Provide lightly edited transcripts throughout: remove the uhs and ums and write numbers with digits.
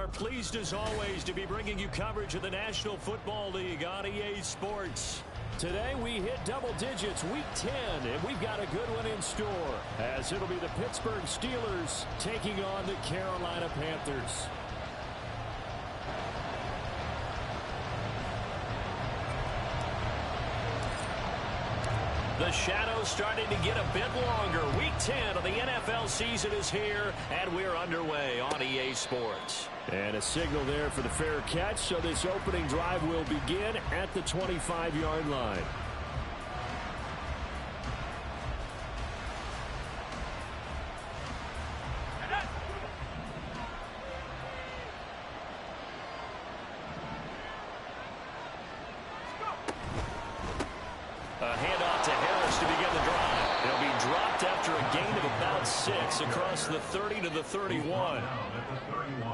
are pleased as always to be bringing you coverage of the National Football League on EA Sports. Today we hit double digits, week 10, and we've got a good one in store, as it'll be the Pittsburgh Steelers taking on the Carolina Panthers. The shadow's starting to get a bit longer. Week 10 of the NFL season is here, and we're underway on EA Sports. And a signal there for the fair catch, so this opening drive will begin at the 25-yard line. Across the 30 to the 31.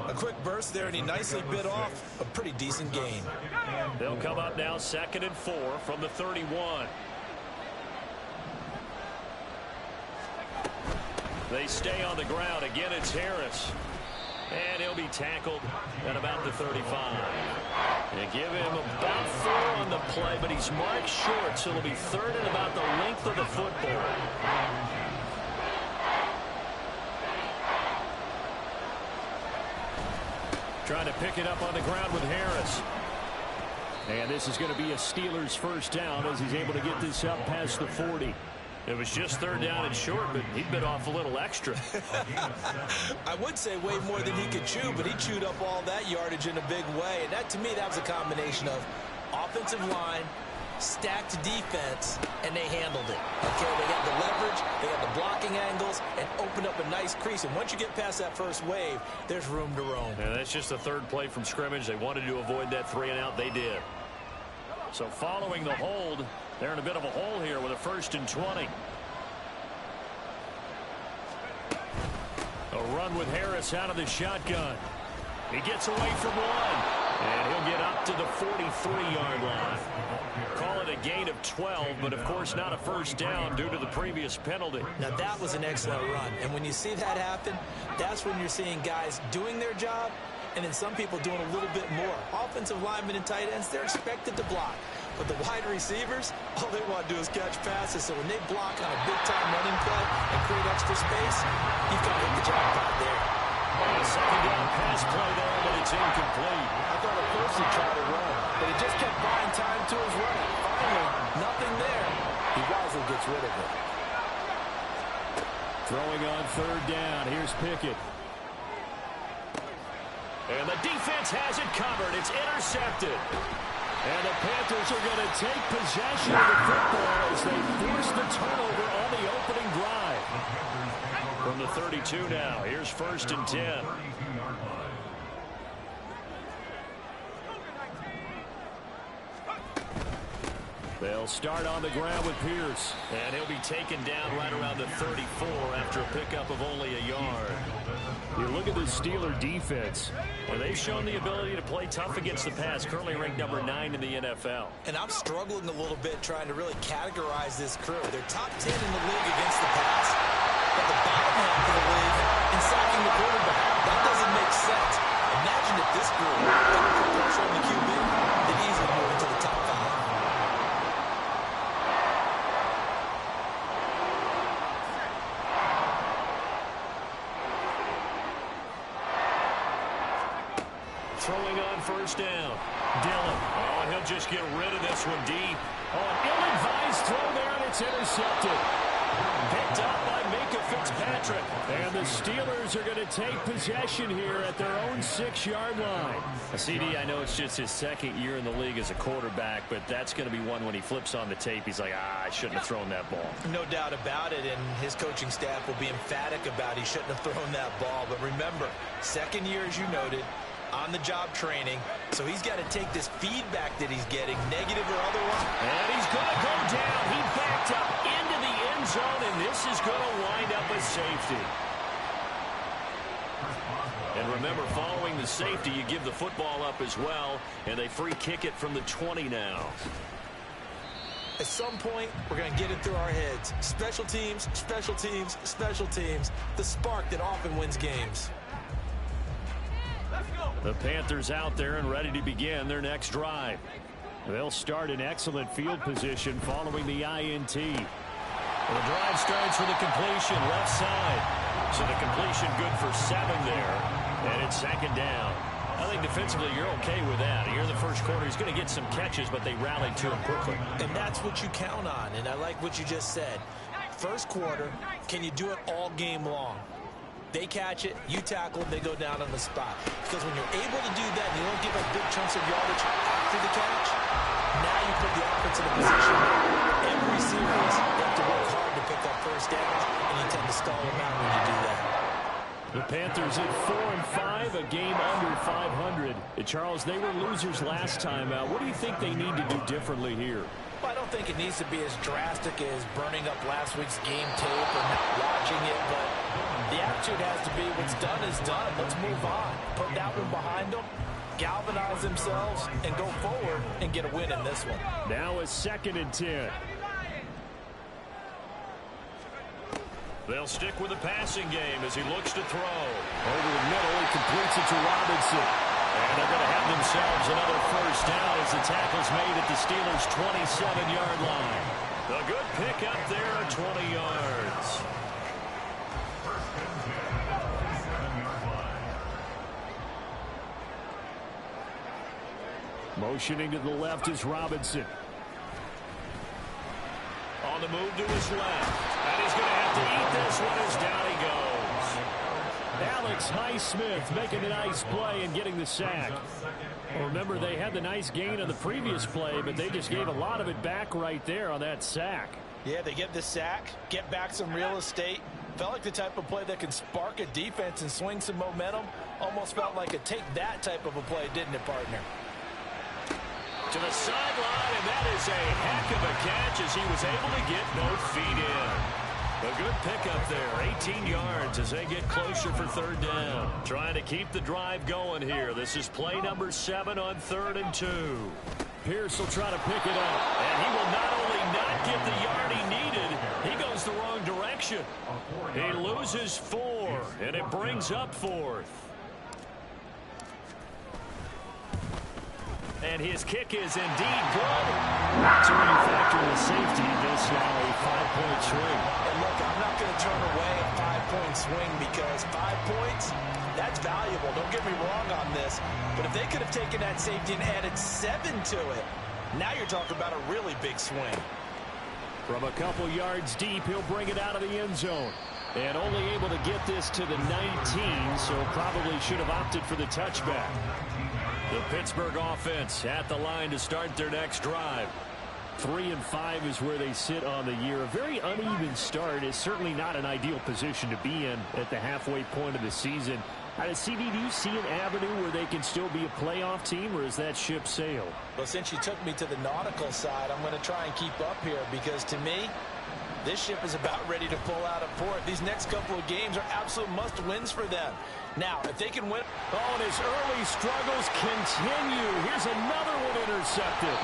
A quick burst there, and he nicely bit off a pretty decent gain. They'll come up now 2nd and 4 from the 31. They stay on the ground. Again, it's Harris. And he'll be tackled at about the 35. They give him about 4 on the play, but he's marked short, so it'll be 3rd and about the length of the football. Trying to pick it up on the ground with Harris. And this is going to be a Steelers first down as he's able to get this up past the 40. It was just 3rd down and short, but he bit off a little extra. I would say way more than he could chew, but he chewed up all that yardage in a big way. And that, to me, that was a combination of offensive line, stacked defense, and they handled it. Okay, they got the leverage, they got the blocking angles, and opened up a nice crease. And once you get past that first wave, there's room to roam. And that's just the 3rd play from scrimmage. They wanted to avoid that 3-and-out. They did. So following the hold, they're in a bit of a hole here with a 1st and 20. A run with Harris out of the shotgun. He gets away from one, and he'll get up to the 43-yard line. Call it a gain of 12, but of course not a first down due to the previous penalty. Now that was an excellent run, and when you see that happen, that's when you're seeing guys doing their job, and then some people doing a little bit more. Offensive linemen and tight ends, they're expected to block. But the wide receivers, all they want to do is catch passes. So when they block on a big-time running play and create extra space, you've got to hit the jackpot there. A 2nd down pass play there, but it's incomplete. I thought at first he tried to run, but he just kept buying time to his running. Finally, nothing there. He wisely gets rid of it. Throwing on 3rd down. Here's Pickett. And the defense has it covered. It's intercepted. And the Panthers are going to take possession of the football as they force the turnover on the opening drive. From the 32 now, here's 1st and 10. They'll start on the ground with Pierce. And he'll be taken down right around the 34 after a pickup of only a yard. You look at the Steeler defense. Well, they've shown the ability to play tough against the pass, currently ranked number 9 in the NFL. And I'm struggling a little bit trying to really categorize this crew. They're top 10 in the league against the pass, but the bottom half of the league in sacking the quarterback. That doesn't make sense. Imagine if this group didn't put pressure on the QB, they'd easily move into the top 5. Throwing on 1st down. Dillon. Oh, he'll just get rid of this one deep. Oh, an ill-advised throw there, and it's intercepted. Picked up by Minka Fitzpatrick. And the Steelers are going to take possession here at their own 6-yard line. CD, I know it's just his 2nd year in the league as a quarterback, but that's going to be one when he flips on the tape. He's like, I shouldn't have thrown that ball. No doubt about it, and his coaching staff will be emphatic about he shouldn't have thrown that ball. But remember, 2nd year, as you noted, on-the-job training, so he's got to take this feedback that he's getting, negative or otherwise. And he's going to go down. He backed up into the end zone, and this is going to wind up a safety. And remember, following the safety, you give the football up as well, and they free kick it from the 20 now. At some point, we're going to get it through our heads. Special teams, special teams, special teams. The spark that often wins games. Let's go. The Panthers out there and ready to begin their next drive. They'll start in excellent field position following the INT. Well, the drive starts with a completion left side. So the completion good for 7 there. And it's second down. I think defensively you're okay with that. Here in the first quarter, he's going to get some catches, but they rallied to him quickly. And that's what you count on. And I like what you just said. First quarter, can you do it all game long? They catch it, you tackle them, they go down on the spot. Because when you're able to do that and you don't give up big chunks of yardage after the catch, now you put the offense in a position where every series they have to work hard to pick up first downs, and you tend to stall them out when you do that. The Panthers at 4-5, a game under 500. Charles, they were losers last time. What do you think they need to do differently here? Well, I don't think it needs to be as drastic as burning up last week's game tape or not watching it, but the attitude has to be what's done is done. Let's move on. Put that one behind them, galvanize themselves, and go forward and get a win in this one. Now a 2nd and 10. They'll stick with the passing game as he looks to throw. Over the middle, he completes it to Robinson. And they're going to have themselves another first down as the tackle's made at the Steelers' 27-yard line. A good pick up there, 20 yards. Motioning to the left is Robinson. On the move to his left. And he's going to have to eat this one as down he goes. Alex Highsmith making a nice play and getting the sack. Well, remember, they had the nice gain on the previous play, but they just gave a lot of it back right there on that sack. Yeah, they get the sack, get back some real estate. Felt like the type of play that can spark a defense and swing some momentum. Almost felt like a take that type of a play, didn't it, partner? To the sideline, and that is a heck of a catch as he was able to get both feet in. A good pickup there, 18 yards as they get closer for 3rd down. Trying to keep the drive going here. This is play number 7 on 3rd and 2. Pierce will try to pick it up, and he will not only not get the yard he needed, he goes the wrong direction. He loses 4, and it brings up 4th. And his kick is indeed good. So when you factor in the safety, this now a 5-point swing. And look, I'm not going to turn away a 5-point swing because 5 points, that's valuable. Don't get me wrong on this. But if they could have taken that safety and added 7 to it, now you're talking about a really big swing. From a couple yards deep, he'll bring it out of the end zone. And only able to get this to the 19, so probably should have opted for the touchback. The Pittsburgh offense at the line to start their next drive. 3-5 is where they sit on the year. A very uneven start is certainly not an ideal position to be in at the halfway point of the season. CD, do you see an avenue where they can still be a playoff team, or is that ship sailed? Well, since you took me to the nautical side, I'm going to try and keep up here because to me, this ship is about ready to pull out of port. These next couple of games are absolute must-wins for them. Now, if they can win... Oh, and his early struggles continue. Here's another one intercepted.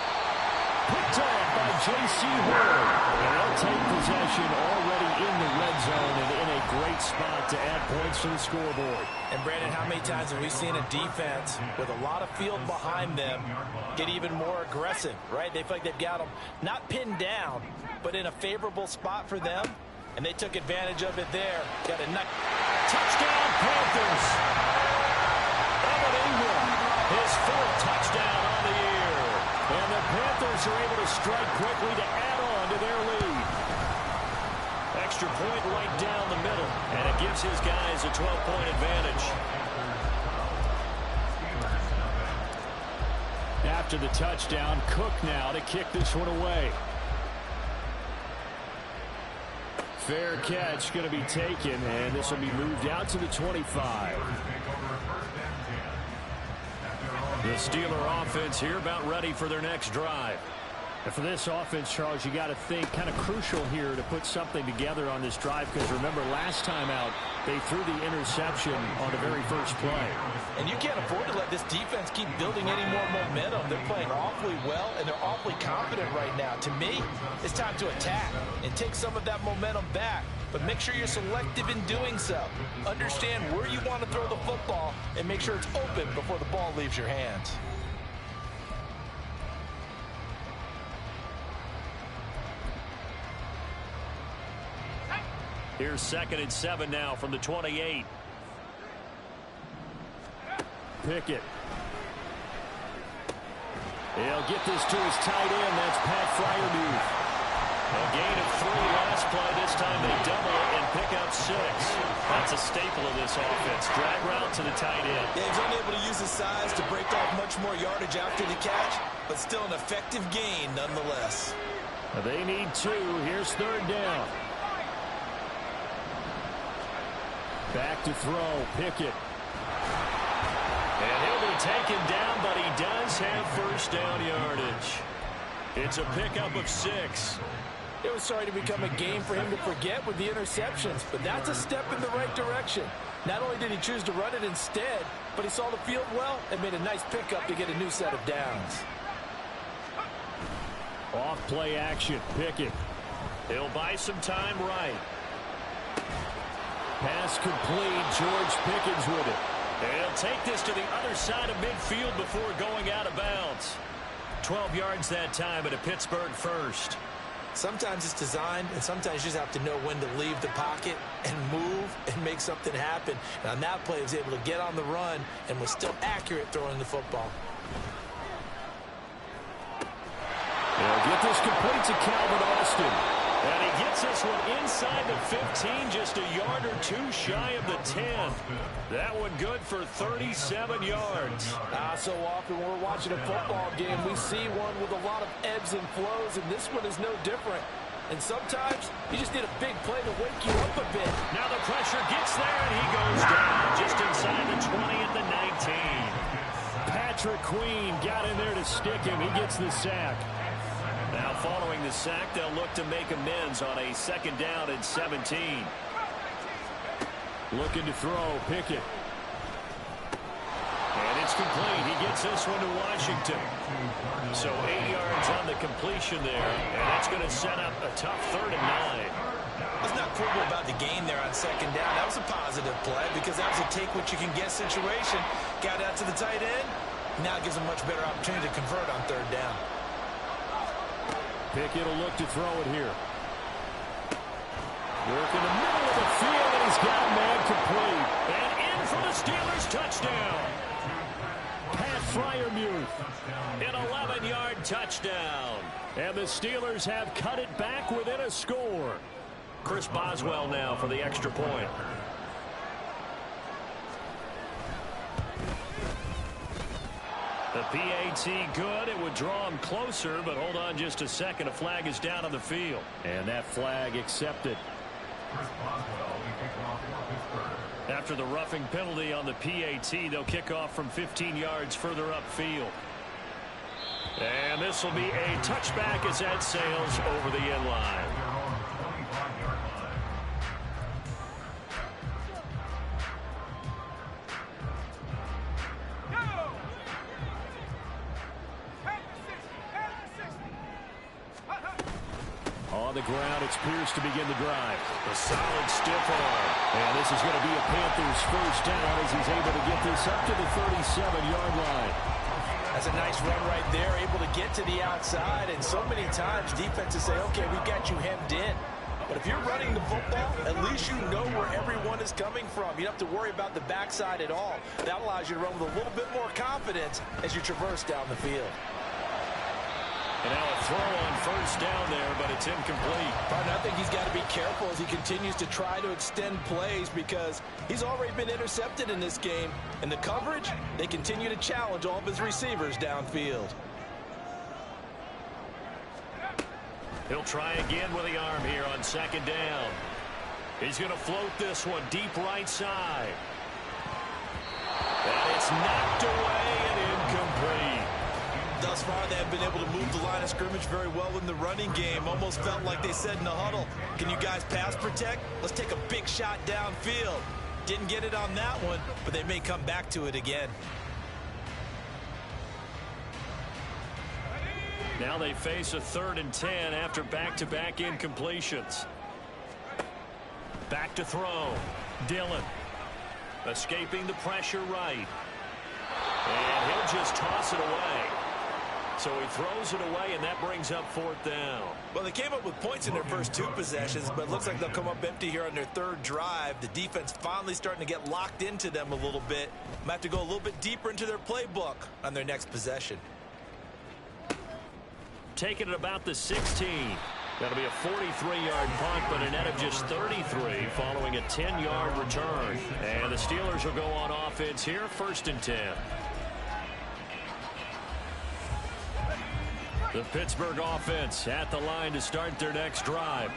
Picked up by J.C. Horn. And they'll take possession already in the red zone and in a great spot to add points to the scoreboard. And, Brandon, how many times have we seen a defense with a lot of field behind them get even more aggressive, right? They feel like they've got them not pinned down, but in a favorable spot for them. And they took advantage of it there. Got a nice touchdown, Panthers. Evan Ingram, his 4th touchdown on the year. And the Panthers are able to strike quickly to add on to their lead. Extra point right down the middle, and it gives his guys a 12-point advantage. After the touchdown, Cook now to kick this one away. Fair catch going to be taken, and this will be moved out to the 25. The Steeler offense here about ready for their next drive. And for this offense, Charles, you got to think kind of crucial here to put something together on this drive, because remember last time out they threw the interception on the very first play. And you can't afford to let this defense keep building any more momentum. They're playing awfully well, and they're awfully confident right now. To me, it's time to attack and take some of that momentum back. But make sure you're selective in doing so. Understand where you want to throw the football and make sure it's open before the ball leaves your hands. Here's 2nd and 7 now from the 28. Pickett. He'll get this to his tight end. That's Pat Freiermuth. A gain of 3 last play. This time they double it and pick up 6. That's a staple of this offense. Drag route to the tight end. Yeah, he's unable to use his size to break off much more yardage after the catch, but still an effective gain nonetheless. They need 2. Here's 3rd down. Back to throw, Pickett. And he'll be taken down, but he does have first down yardage. It's a pickup of 6. It was starting to become a game for him to forget with the interceptions, but that's a step in the right direction. Not only did he choose to run it instead, but he saw the field well and made a nice pickup to get a new set of downs. Off play action, Pickett. He'll buy some time right. Pass complete. George Pickens with it. They'll take this to the other side of midfield before going out of bounds. 12 yards that time at a Pittsburgh first. Sometimes it's designed, and sometimes you just have to know when to leave the pocket and move and make something happen. And on that play, he was able to get on the run and was still accurate throwing the football. They'll get this complete to Calvin Austin. And he gets this one inside the 15, just a yard or 2 shy of the 10. That one good for 37 yards. So often when we're watching a football game, we see one with a lot of ebbs and flows, and this one is no different. And sometimes you just need a big play to wake you up a bit. Now the pressure gets there, and he goes down just inside the 20 at the 19. Patrick Queen got in there to stick him. He gets the sack. Now following the sack, they'll look to make amends on a 2nd down and 17. Looking to throw, Pickett. And it's complete. He gets this one to Washington. So 8 yards on the completion there, and that's going to set up a tough 3rd and 9. Let's not quibble about the gain there on 2nd down. That was a positive play because that was a take-what-you-can-get situation. Got out to the tight end. Now gives him a much better opportunity to convert on 3rd down. Pickett will look to throw it here. Work in the middle of the field, and he's got a man complete. And in for the Steelers touchdown. Pat Freiermuth, an 11-yard touchdown. And the Steelers have cut it back within a score. Chris Boswell now for the extra point. The PAT good. It would draw him closer, but hold on just a second. A flag is down on the field. And that flag accepted. After the roughing penalty on the PAT, they'll kick off from 15 yards further upfield. And this will be a touchback as that sails over the end line. On the ground, it's Pierce to begin the drive. A solid stiff arm. And this is going to be a Panthers first down as he's able to get this up to the 37-yard line. That's a nice run right there, able to get to the outside. And so many times defenses say, okay, we've got you hemmed in. But if you're running the football, at least you know where everyone is coming from. You don't have to worry about the backside at all. That allows you to run with a little bit more confidence as you traverse down the field. And now a throw on first down there, but it's incomplete. Partner, I think he's got to be careful as he continues to try to extend plays because he's already been intercepted in this game. And the coverage, they continue to challenge all of his receivers downfield. He'll try again with the arm here on 2nd down. He's going to float this one deep right side. And it's knocked away and incomplete. The Thus far, they have been able to move the line of scrimmage very well in the running game. Almost felt like they said in the huddle, can you guys pass protect? Let's take a big shot downfield. Didn't get it on that one, but they may come back to it again. Now they face a 3rd and 10 after back-to-back incompletions. Back to throw. Dillon. Escaping the pressure right. And he'll just toss it away. So he throws it away, and that brings up 4th down. Well, they came up with points in their first 2 possessions, but it looks like they'll come up empty here on their 3rd drive. The defense finally starting to get locked into them a little bit. Might have to go a little bit deeper into their playbook on their next possession. Taking it about the 16. That'll be a 43-yard punt, but a net of just 33 following a 10-yard return. And the Steelers will go on offense here, 1st and 10. The Pittsburgh offense at the line to start their next drive.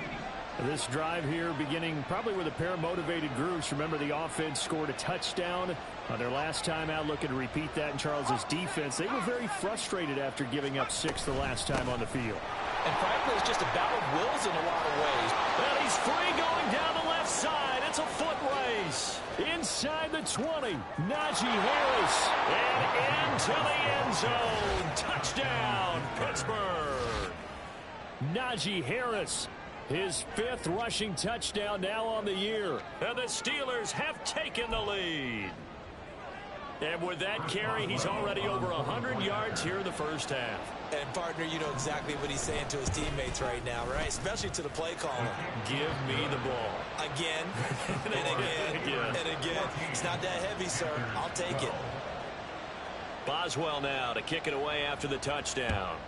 This drive here beginning probably with a pair of motivated groups. Remember, the offense scored a touchdown on their last time out, looking to repeat that in Charles's defense. They were very frustrated after giving up 6 the last time on the field. And frankly, it's just a battle of wills in a lot of ways. Well, he's free going down the left side. It's a foot race. Inside the 20, Najee Harris. And into the end zone. Touchdown, Pittsburgh. Najee Harris, his 5th rushing touchdown now on the year. And the Steelers have taken the lead. And with that carry, he's already over 100 yards here in the first half. And, partner, you know exactly what he's saying to his teammates right now, right? Especially to the play caller. Give me the ball. Again, and again, and again. It's not that heavy, sir. I'll take it. Boswell now to kick it away after the touchdown.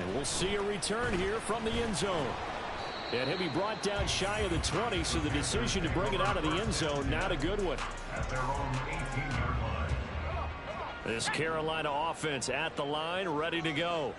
And we'll see a return here from the end zone. And he'll be brought down shy of the 20, so the decision to bring it out of the end zone, not a good one. At their own 18-yard line. This Carolina offense at the line, ready to go.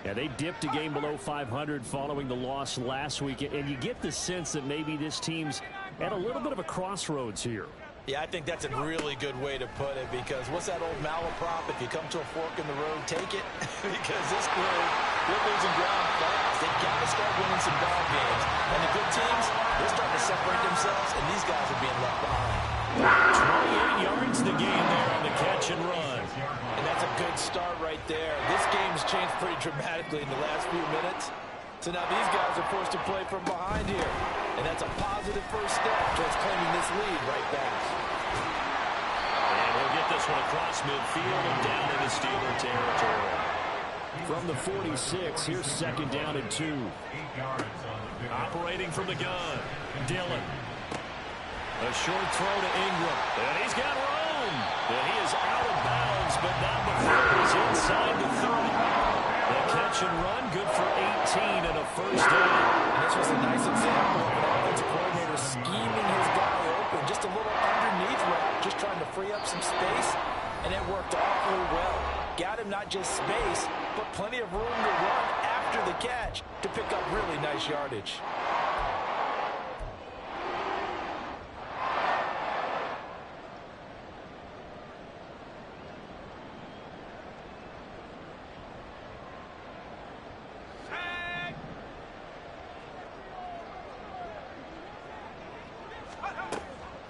Yeah, they dipped a game below 500 following the loss last week, and you get the sense that maybe this team's at a little bit of a crossroads here. Yeah, I think that's a really good way to put it, because what's that old malaprop? If you come to a fork in the road, take it. Because this crew, they're losing ground fast. They've got to start winning some ball games. And the good teams, they're starting to separate themselves, and these guys are being left behind. 28 yards the game there on the catch and run. And that's a good start right there. This game's changed pretty dramatically in the last few minutes. So now these guys are forced to play from behind here. And that's a positive first step towards claiming this lead right back. And he'll get this one across midfield and down into Steeler territory. From the 46, here's 2nd down and 2. Operating from the gun, Dillon. A short throw to Ingram. And he's got room. And he is out of bounds, but not before he's inside the 30. The catch and run, good for 18 and a first down. And this was a nice example of an offensive coordinator scheming his guy open. Just a little underneath route, just trying to free up some space. And it worked awfully well. Got him not just space, but plenty of room to run after the catch to pick up really nice yardage.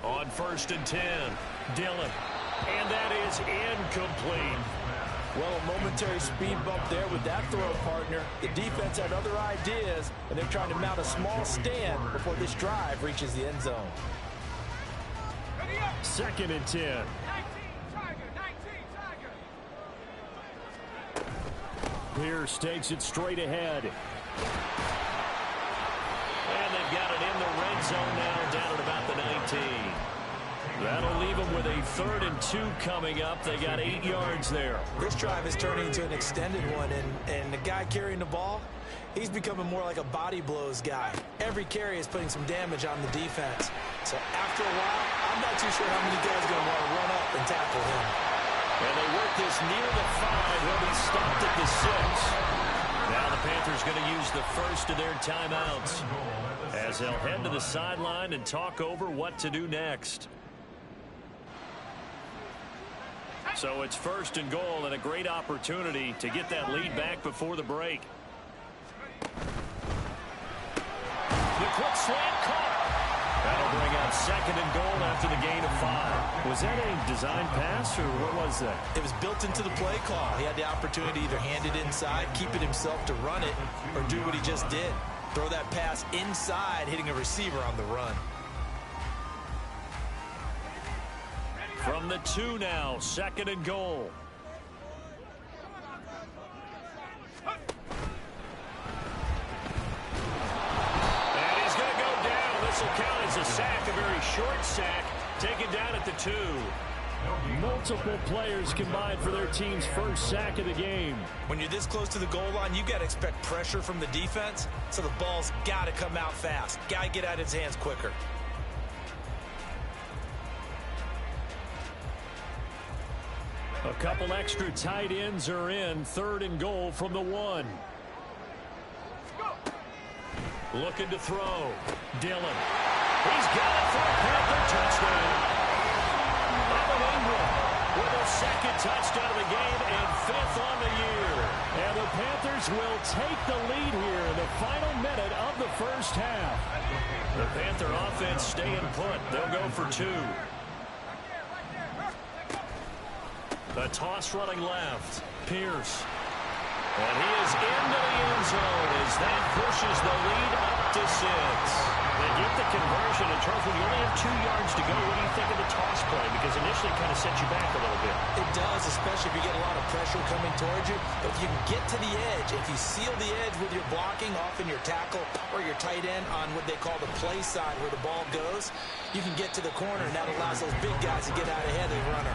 On 1st and 10, Dillon. And that is incomplete. Well, a momentary speed bump there with that throw, partner. The defense had other ideas, and they're trying to mount a small stand before this drive reaches the end zone. 2nd and 10. Pierce takes it straight ahead. And they've got it in the red zone now, down at about the 19. That'll leave them with a 3rd and 2 coming up. They got 8 yards there. This drive is turning into an extended one, and the guy carrying the ball, he's becoming more like a body blows guy. Every carry is putting some damage on the defense. So after a while, I'm not too sure how many guys are going to want to run up and tackle him. And they work this near the 5. He'll be stopped at the 6. Now the Panthers going to use the first of their timeouts as they'll head to the sideline and talk over what to do next. So it's 1st and goal and a great opportunity to get that lead back before the break. The quick slant caught. That'll bring out 2nd and goal after the gain of 5. Was that a design pass or what was that? It was built into the play call. He had the opportunity to either hand it inside, keep it himself to run it, or do what he just did. Throw that pass inside, hitting a receiver on the run. From the 2 now, 2nd and goal. And he's going to go down. This will count as a sack, a very short sack, taken down at the 2. Multiple players combined for their team's first sack of the game. When you're this close to the goal line, you got to expect pressure from the defense, so the ball's got to come out fast. Got to get out of his hands quicker. A couple extra tight ends are in. 3rd and goal from the 1. Looking to throw. Dillon. He's got it for a Panther touchdown. Evan Ingram with a 2nd touchdown of the game and 5th on the year. And the Panthers will take the lead here in the final minute of the first half. The Panther offense staying put. They'll go for 2. The toss running left. Pierce. And he is into the end zone as that pushes the lead up to 6. They get the conversion. And Charles, when you only have 2 yards to go, what do you think of the toss play? Because initially it kind of sets you back a little bit. It does, especially if you get a lot of pressure coming towards you. But if you can get to the edge, if you seal the edge with your blocking, often your tackle or your tight end on what they call the play side where the ball goes, you can get to the corner, and that allows those big guys to get out ahead of the runner.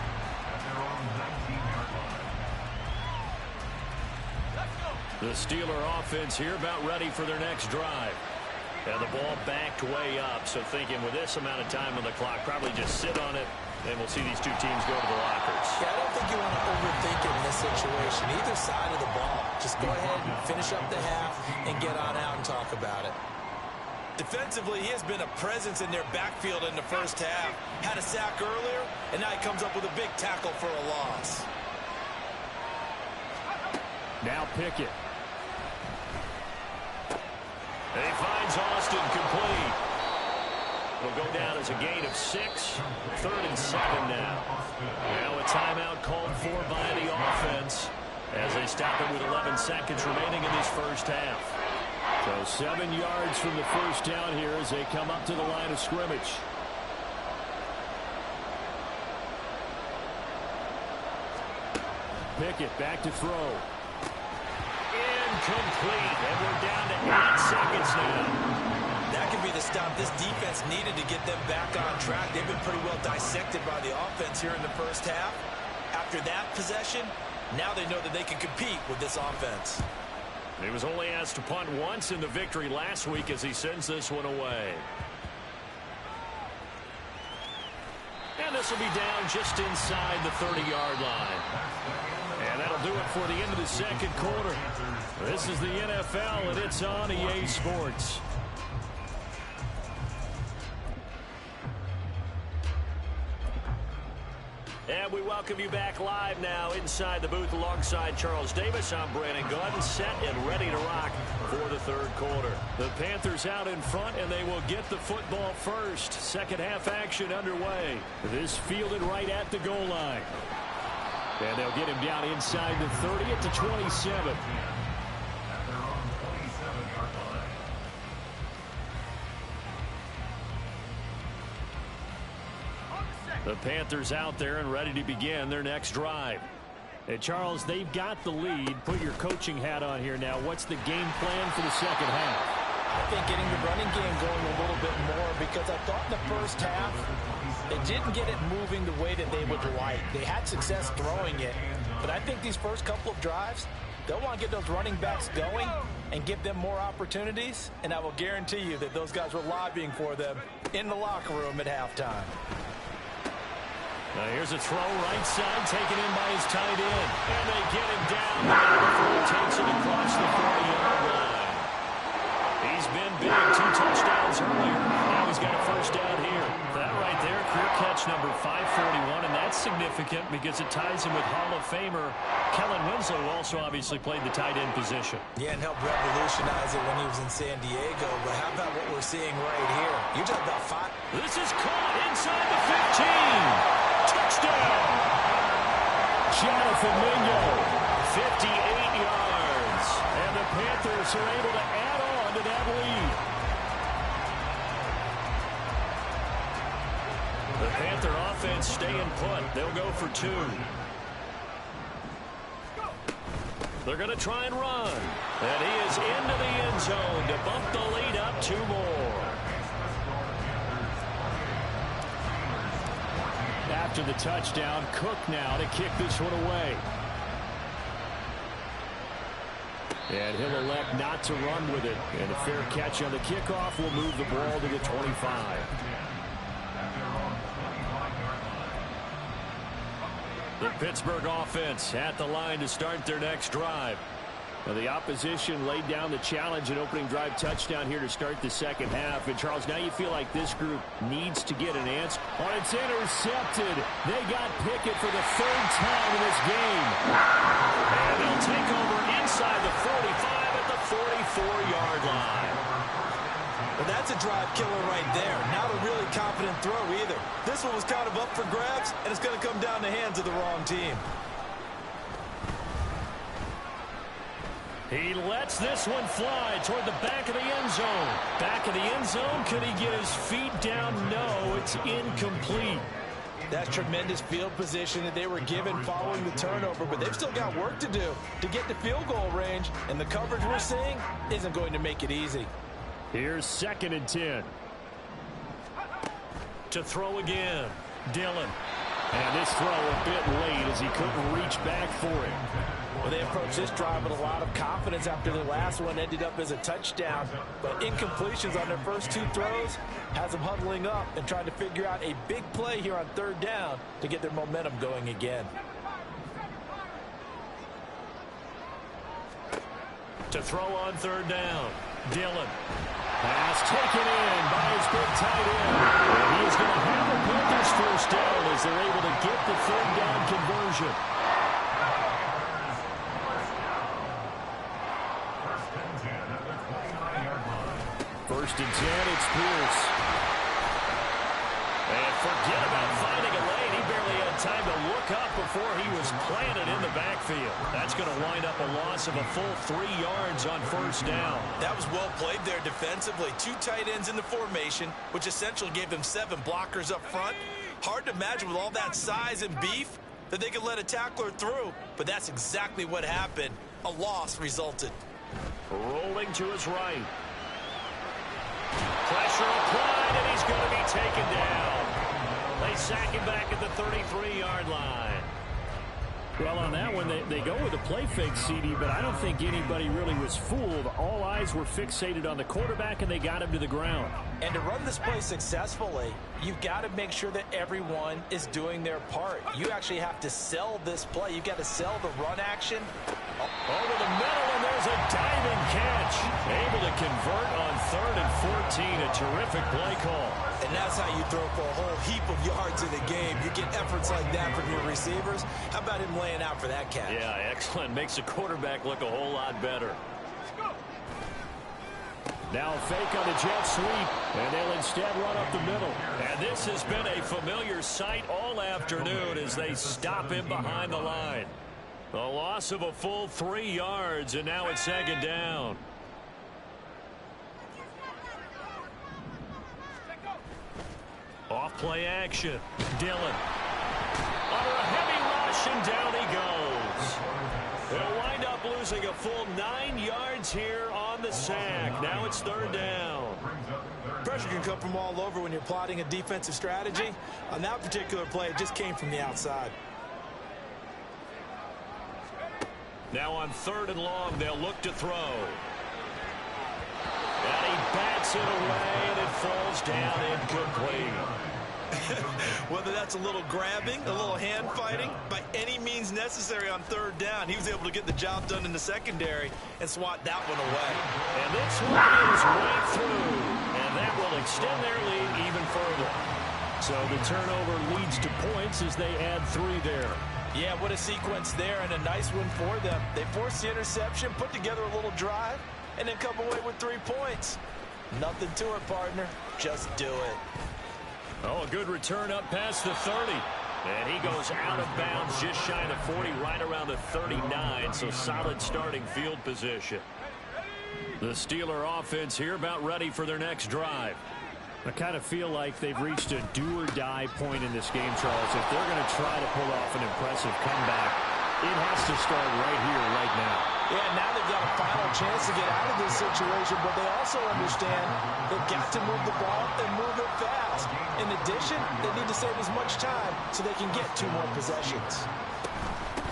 The Steeler offense here about ready for their next drive. And the ball backed way up. So thinking with this amount of time on the clock, probably just sit on it, and we'll see these 2 teams go to the lockers. Yeah, I don't think you want to overthink it in this situation. Either side of the ball. Just go ahead and finish up the half and get on out and talk about it. Defensively, he has been a presence in their backfield in the first half. Had a sack earlier, and now he comes up with a big tackle for a loss. Now Pickett. And he finds Austin complete. It'll go down as a gain of 6. 3rd and 7 now. Now a timeout called for by the offense as they stop it with 11 seconds remaining in this first half. So 7 yards from the first down here as they come up to the line of scrimmage. Pickett back to throw. Incomplete. And we're down to 8 seconds now. That could be the stop this defense needed to get them back on track. They've been pretty well dissected by the offense here in the first half. After that possession, now they know that they can compete with this offense. He was only asked to punt once in the victory last week as he sends this one away. And this will be down just inside the 30-yard line. And that'll do it for the end of the second quarter. This is the NFL, and it's on EA Sports. And we welcome you back live now inside the booth alongside Charles Davis. I'm Brandon Gunn, set and ready to rock for the third quarter. The Panthers out in front, and they will get the football first. Second half action underway. This fielded right at the goal line. And they'll get him down inside the 30 at the 27. The Panthers out there and ready to begin their next drive. Hey, Charles, they've got the lead. Put your coaching hat on here now. What's the game plan for the second half? I think getting the running game going a little bit more, because I thought in the first half they didn't get it moving the way that they would like. They had success throwing it, but I think these first couple of drives, they'll want to get those running backs going and give them more opportunities, and I will guarantee you that those guys were lobbying for them in the locker room at halftime. Now here's a throw right side, taken in by his tight end. And they get him down before he takes it across the 40-yard line. He's He's been big. 2 touchdowns earlier. Now he's got a first down here. That right there, career catch number 541, and that's significant because it ties him with Hall of Famer Kellen Winslow, who also obviously played the tight end position. Yeah, and helped revolutionize it when he was in San Diego. But how about what we're seeing right here? You talk about 5. This is caught inside the 15. Touchdown! Jonathan Mingo. 58 yards. And the Panthers are able to add on to that lead. The Panther offense staying put. They'll go for 2. They're going to try and run. And he is into the end zone to bump the lead up 2 more. After the touchdown, Cook now to kick this one away. And he'll elect not to run with it. And a fair catch on the kickoff will move the ball to the 25. The Pittsburgh offense at the line to start their next drive. Now the opposition laid down the challenge and opening drive touchdown here to start the second half. And, Charles, now you feel like this group needs to get an answer. Oh, it's intercepted. They got Pickett for the 3rd time in this game. And they'll take over inside the 45 at the 44-yard line. Well, that's a drive killer right there. Not a really confident throw either. This one was kind of up for grabs, and it's going to come down the hands of the wrong team. He lets this one fly toward the back of the end zone. Back of the end zone. Could he get his feet down? No, it's incomplete. That's tremendous field position that they were given following the turnover, but they've still got work to do to get to field goal range, and the coverage we're seeing isn't going to make it easy. Here's 2nd and 10. To throw again, Dillon. And this throw a bit late as he couldn't reach back for it. Well, they approached this drive with a lot of confidence after the last one ended up as a touchdown. But incompletions on their first 2 throws has them huddling up and trying to figure out a big play here on 3rd down to get their momentum going again. To throw on 3rd down, Dillon. Pass taken in by his big tight end. And he is going to have the Panthers first down as they're able to get the 3rd down conversion. First and 10, it's Pierce. And forget about finding a lane. He barely had time to look up before he was planted in the backfield. That's going to wind up a loss of a full 3 yards on 1st down. That was well played there defensively. 2 tight ends in the formation, which essentially gave them 7 blockers up front. Hard to imagine with all that size and beef that they could let a tackler through, but that's exactly what happened. A loss resulted. Rolling to his right. Pressure applied, and he's going to be taken down. They sack him back at the 33-yard line. Well, on that one, they go with a play fake, CD, but I don't think anybody really was fooled. All eyes were fixated on the quarterback, and they got him to the ground. And to run this play successfully, you've got to make sure that everyone is doing their part. You actually have to sell this play. You've got to sell the run action. Over the middle, and there's a diving catch. Able to convert on 3rd and 14. A terrific play call. And that's how you throw for a whole heap of yards in the game. You get efforts like that from your receivers. How about him laying out for that catch? Yeah, excellent. Makes the quarterback look a whole lot better. Now a fake on the jet sweep, and they'll instead run up the middle. And this has been a familiar sight all afternoon as they stop him behind the line. A loss of a full 3 yards, and now it's 2nd down. Off play action. Dillon. Under a heavy rush, and down he goes. They'll wind up losing a full 9 yards here on the sack. Now it's 3rd down. Pressure can come from all over when you're plotting a defensive strategy. On that particular play, it just came from the outside. Now on 3rd and long, they'll look to throw. And he bats it away, and it falls down incomplete. Whether that's a little grabbing, a little hand fighting, by any means necessary on third down, he was able to get the job done in the secondary and swat that one away. And this one is right through, and that will extend their lead even further. So the turnover leads to points as they add 3 there. Yeah, what a sequence there, and a nice one for them. They forced the interception, put together a little drive, and then come away with 3 points. Nothing to it, partner. Just do it. Oh, a good return up past the 30. And he goes out of bounds just shy of 40, right around the 39, so solid starting field position. The Steeler offense here about ready for their next drive. I kind of feel like they've reached a do-or-die point in this game, Charles. If they're going to try to pull off an impressive comeback, it has to start right here, right now. Yeah, now they've got a final chance to get out of this situation, but they also understand they've got to move the ball and move it fast. In addition, they need to save as much time so they can get 2 more possessions.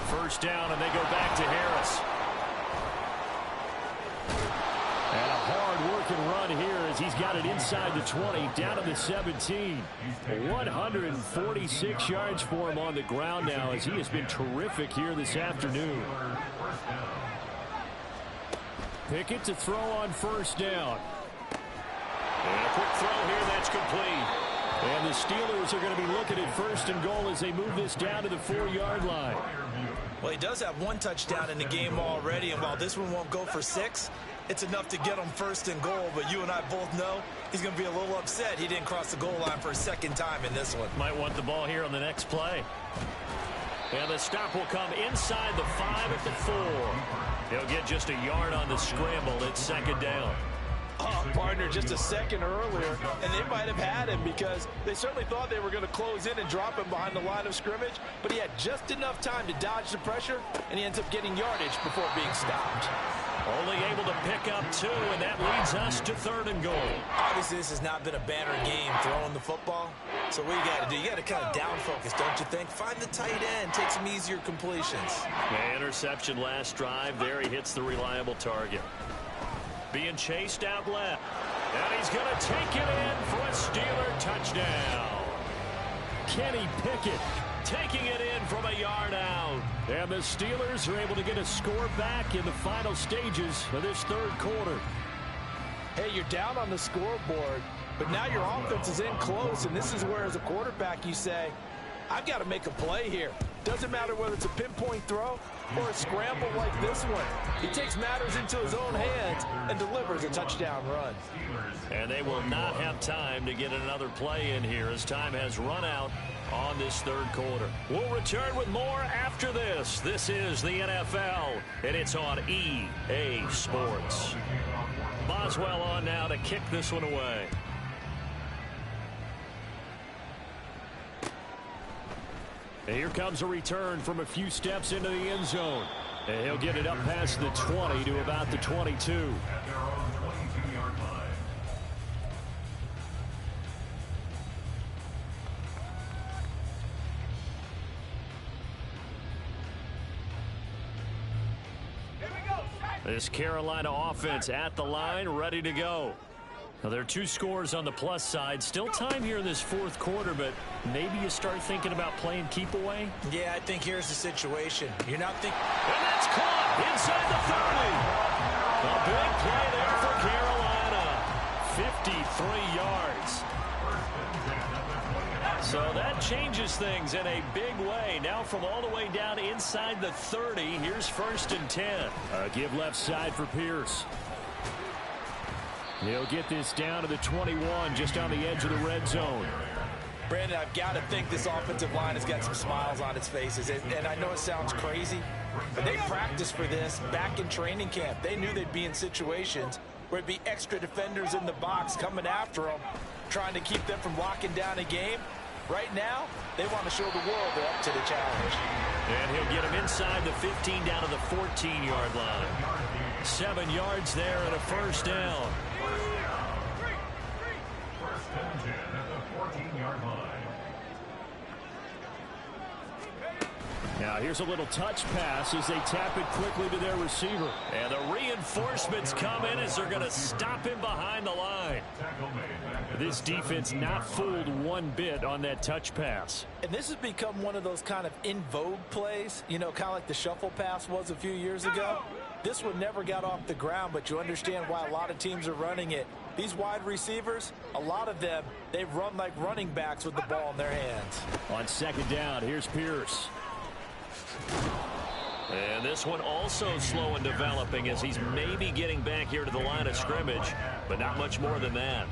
First down, and they go back to Harris. And a hard-working run here as he's got it inside the 20, down to the 17. 146 yards for him on the ground now as he has been terrific here this afternoon. Pickett to throw on first down. And a quick throw here, that's complete. And the Steelers are going to be looking at first and goal as they move this down to the 4-yard line. Well, he does have 1 touchdown in the game already, and while this one won't go for 6, it's enough to get him first and goal. But you and I both know he's going to be a little upset he didn't cross the goal line for a second time in this one. Might want the ball here on the next play. And the stop will come inside the 5 at the 4. He'll get just a yard on the scramble. It's second down. Oh, partner, just a second earlier, and they might have had him because they certainly thought they were going to close in and drop him behind the line of scrimmage, but he had just enough time to dodge the pressure, and he ends up getting yardage before being stopped. Only able to pick up 2, and that leads us to 3rd and goal. Obviously, this has not been a banner game throwing the football. So what you got to do, you got to kind of down focus, don't you think? Find the tight end, take some easier completions. The interception last drive. There he hits the reliable target. Being chased out left. And he's going to take it in for a Steeler touchdown. Kenny Pickett taking it in from a yard out. And the Steelers are able to get a score back in the final stages of this 3rd quarter. Hey, you're down on the scoreboard, but now your offense is in close, and this is where, as a quarterback, you say, I've got to make a play here. Doesn't matter whether it's a pinpoint throw or a scramble like this one. He takes matters into his own hands and delivers a touchdown run. And they will not have time to get another play in here as time has run out on this 3rd quarter. We'll return with more after this. This is the NFL, and it's on EA Sports. Boswell on now to kick this one away. And here comes a return from a few steps into the end zone. And he'll get it up past the 20 to about the 22. This Carolina offense at the line, ready to go. Now, there are 2 scores on the plus side. Still time here in this 4th quarter, but maybe you start thinking about playing keep away. Yeah, I think here's the situation. You're not thinking. And that's caught inside the 30. A big play there for Carolina. 53 yards. So that changes things in a big way. Now from all the way down inside the 30, here's 1st and 10. Give left side for Pierce. He'll get this down to the 21, just on the edge of the red zone. Brandon, I've got to think this offensive line has got some smiles on its faces. And I know it sounds crazy, but they practiced for this back in training camp. They knew they'd be in situations where it'd be extra defenders in the box coming after them, trying to keep them from locking down a game. Right now, they want to show the world they're up to the challenge. And he'll get him inside the 15 down to the 14-yard line. 7 yards there and a first down. First and 10 at the 14-yard line. Now here's a little touch pass as they tap it quickly to their receiver. And the reinforcements come in as they're going to stop him behind the line. This defense not fooled one bit on that touch pass. And this has become one of those kind of in vogue plays, you know, kind of like the shuffle pass was a few years ago. This one never got off the ground, but you understand why a lot of teams are running it. These wide receivers, a lot of them, they run like running backs with the ball in their hands. On second down, here's Pierce. And this one also slow in developing as he's maybe getting back here to the line of scrimmage, but not much more than that.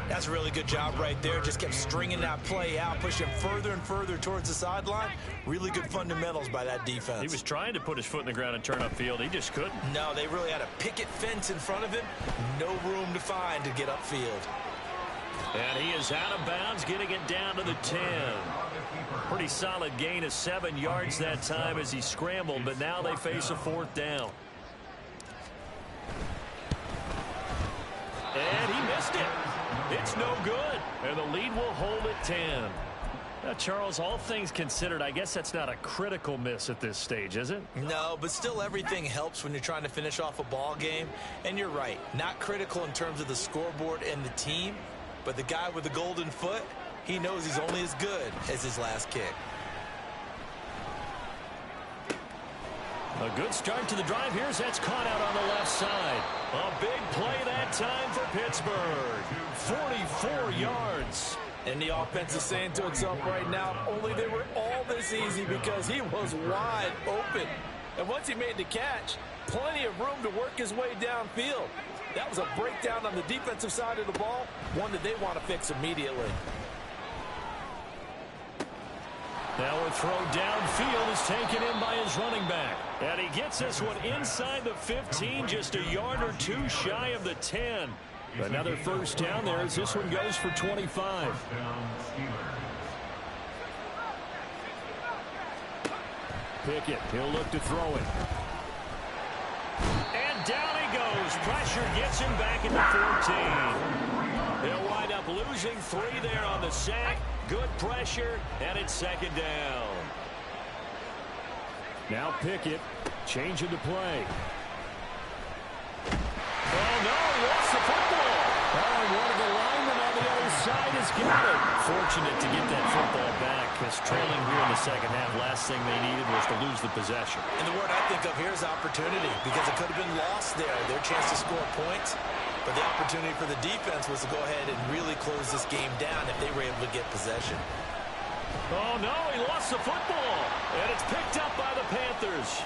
That's a really good job right there. Just kept stringing that play out, pushing further and further towards the sideline. Really good fundamentals by that defense. He was trying to put his foot in the ground and turn upfield. He just couldn't. No, they really had a picket fence in front of him. No room to find to get upfield. And he is out of bounds, getting it down to the 10. Pretty solid gain of 7 yards that time as he scrambled, but now they face a 4th down. And he missed it. It's no good. And the lead will hold at 10. Now, Charles, all things considered, I guess that's not a critical miss at this stage, is it? No, but still everything helps when you're trying to finish off a ball game. And you're right, not critical in terms of the scoreboard and the team, but the guy with the golden foot, he knows he's only as good as his last kick. A good start to the drive here as that's caught out on the left side. A big play that time for Pittsburgh. 44 yards. And the offense is saying to itself right now, only they were all this easy because he was wide open. And once he made the catch, plenty of room to work his way downfield. That was a breakdown on the defensive side of the ball, one that they want to fix immediately. Now a throw downfield is taken in by his running back. And he gets this one inside the 15, just a yard or two shy of the 10. Another first down there as this one goes for 25. Pickett, he'll look to throw it. And down he goes. Pressure gets him back into 14. He'll wind up losing 3 there on the sack. Good pressure, and it's second down. Now Pickett, changing the play. Oh, no, he lost the football. Oh, one of the linemen on the other side has got it. Fortunate to get that football back because trailing here in the second half, last thing they needed was to lose the possession. And the word I think of here is opportunity because it could have been lost there. Their chance to score points. But the opportunity for the defense was to go ahead and really close this game down if they were able to get possession. Oh, no, he lost the football. And it's picked up by the Panthers.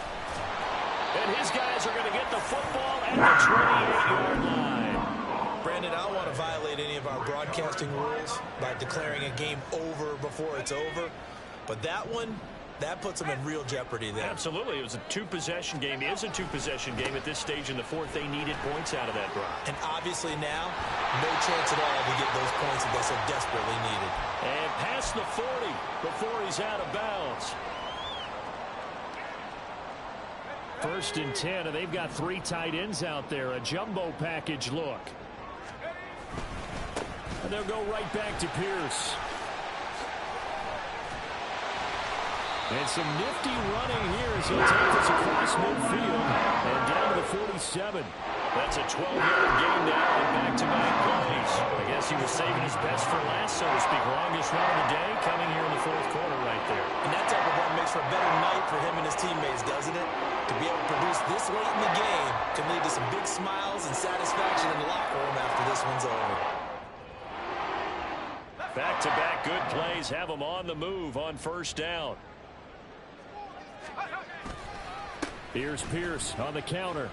And his guys are going to get the football at the 28-yard line. Brandon, I don't want to violate any of our broadcasting rules by declaring a game over before it's over. But that one, that puts them in real jeopardy there. Absolutely. It was a 2-possession game. It is a 2-possession game at this stage in the 4th. They needed points out of that drive. And obviously now, no chance at all to get those points that they so desperately needed. And past the 40 before he's out of bounds. 1st and 10, and they've got 3 tight ends out there. A jumbo package look. And they'll go right back to Pierce. And some nifty running here as he'll take this across midfield and down to the 47. That's a 12-yard gain now and back-to-back plays. I guess he was saving his best for last, so to speak. Longest run of the day coming here in the 4th quarter right there. And that type of run makes for a better night for him and his teammates, doesn't it? To be able to produce this late in the game can lead to some big smiles and satisfaction in the locker room after this one's over. Back-to-back good plays have him on the move on 1st down. Here's Pierce on the counter.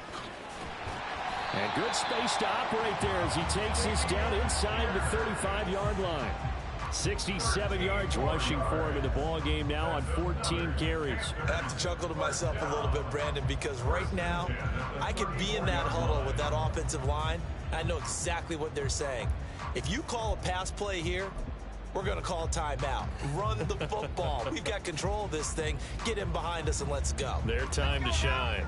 And good space to operate there as he takes this down inside the 35-yard line. 67 yards rushing for him in the ball game now on 14 carries. I have to chuckle to myself a little bit, Brandon, because right now I could be in that huddle with that offensive line. I know exactly what they're saying. If you call a pass play here, we're going to call a timeout. Run the football. We've got control of this thing. Get him behind us and let's go. Their time to shine.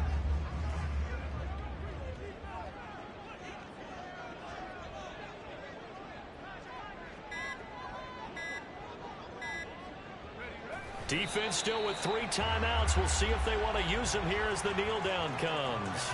Defense still with 3 timeouts. We'll see if they want to use them here as the kneel down comes.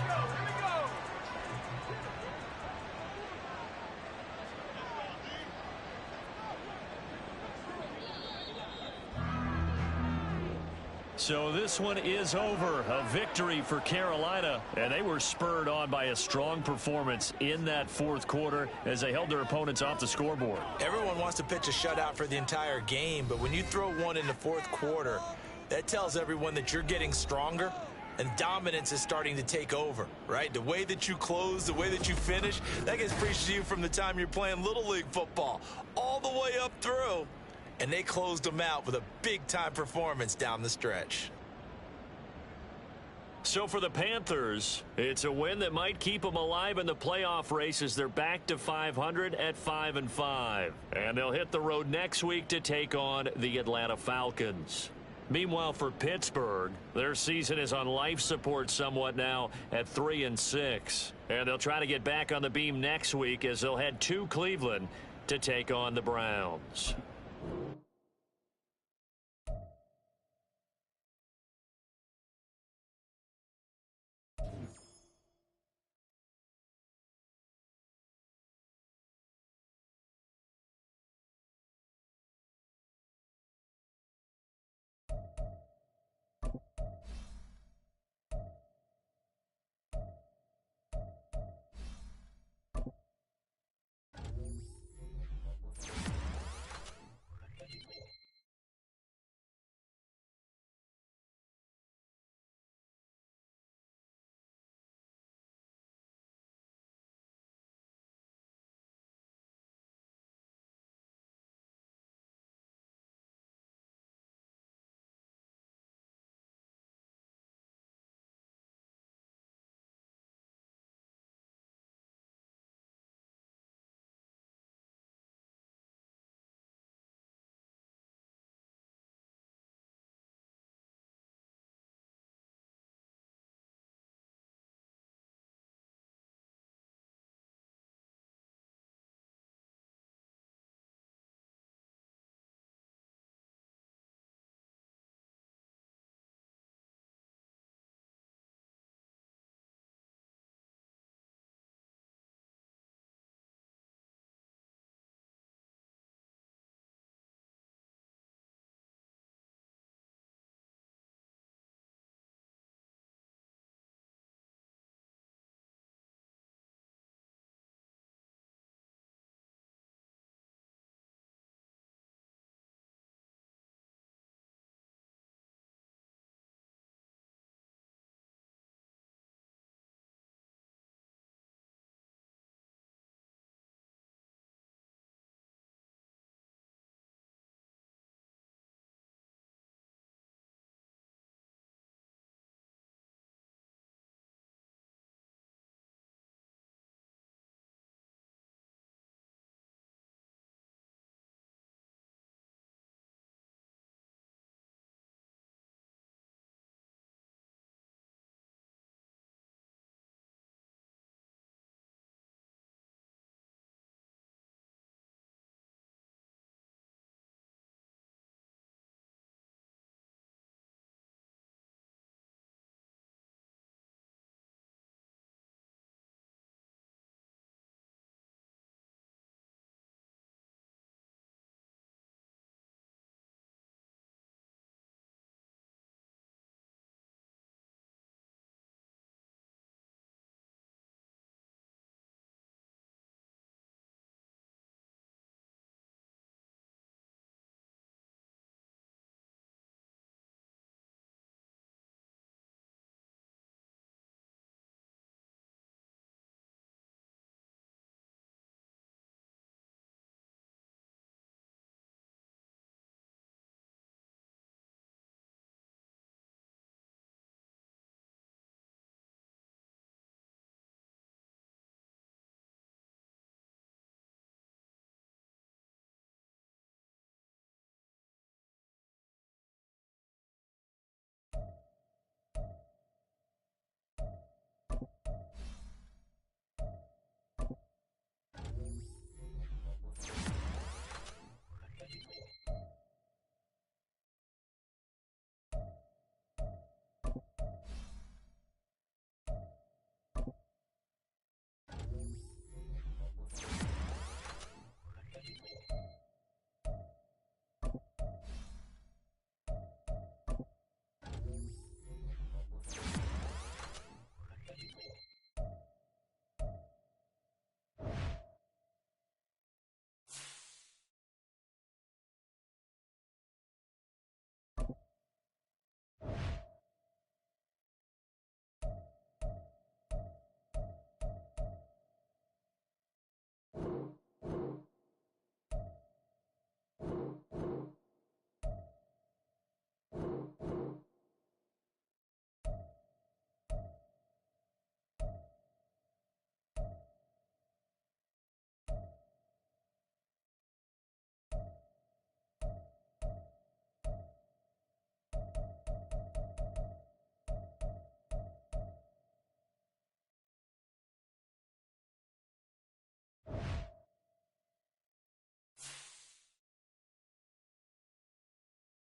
So this one is over. A victory for Carolina, and they were spurred on by a strong performance in that fourth quarter as they held their opponents off the scoreboard. Everyone wants to pitch a shutout for the entire game, but when you throw one in the fourth quarter, that tells everyone that you're getting stronger and dominance is starting to take over, right? The way that you close, the way that you finish, that gets preached to you from the time you're playing Little League football all the way up through. And they closed them out with a big-time performance down the stretch. So for the Panthers, it's a win that might keep them alive in the playoff race as they're back to 500 at 5-5. And they'll hit the road next week to take on the Atlanta Falcons. Meanwhile, for Pittsburgh, their season is on life support somewhat now at 3-6. And they'll try to get back on the beam next week as they'll head to Cleveland to take on the Browns.